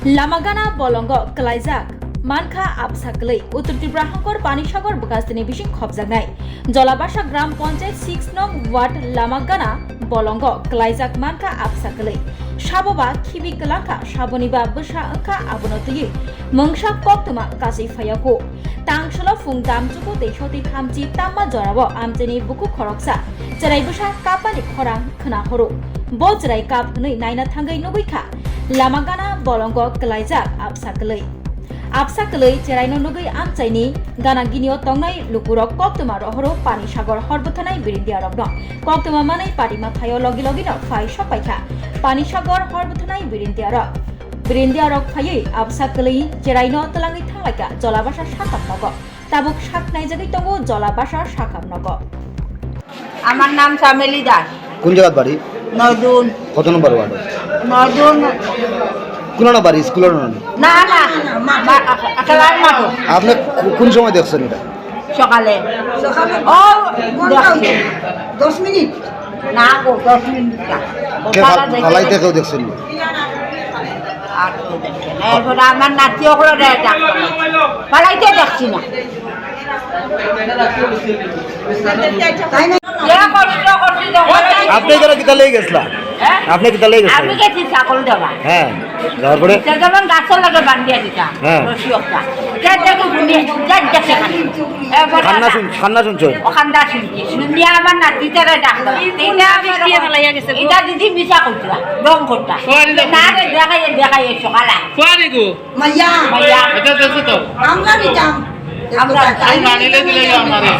Lama Ganao Bolongo Kwlangjak Mankha Abisa Kwlwi Uttar Tripura Hangkor Panisagar Bwkastini Bising Khobjaknai Jalabasa Gram Panchayat 6 nong Ward Lama Ganao Bolongo Kwlangjak Mankha Abisa Kwlwi Saboba Khibiwi Kwlangka Saboniba Bwsa Angkha Abonotui Mungsa Koktuma Kasai Phayako Tangsolo Fung Damjuko Deishoti Thamji Tamma Jorabo Amjeni Buku Khoroksa Cherai Bwsa Kapani Khorang Khna Horo Bo cherai kap hnui naina thangai nuguikha Lama Ganao Bolongo Kwlangjak Abisa Kwlwi Abisa Kwlwi cherai no nugui amchaini gana ginio tongnai lukurok koktuma rohoro pani sagor horbothanai birindia rokno koktuma manai patima thayo logi logi no phai sopaikha pani sagor horbothanai birindia rok phai Abisa Kwlwi cherai no tlangai thanglaka Jalabasa sakam nogo tabuk saknai jagoi tongo Jalabasa sakam nogo আমার নাম চামেলি দাস কোন জায়গার বাড়ি নদুন কত নম্বর word নদুন কোন না বাড়ি স্কুলের না না না খেলার মাঠ আপনি কোন সময় দেখছেন এটা সকালে ও 10 মিনিট না গো 10 মিনিট ফালাইতে কেউ দেখছেন এরপরে আমার নাতিও করে ফালাইতে দেখছি না আপনি এখানে কিতা লেগে গেছলা আপনি কিতা লেগে গেছেন আমি গেছি ছাগল দেওয়া হ্যাঁ তারপরে যেমন গাছের লাগে বান্ধিয়া দিতা রসিয়কটা যেটাকে বুনিয়ে যাচ্ছে খান্না শুনছো ওখানটা শুনছি শুনিয়া আমার নাতিটারে ডাকলো এটা দিদি মিশা করছিলা রং করতা না দেখাই সকালে মাইয়া এটা দেখো তো আমরা নিতাম আমরা দিলে আমারে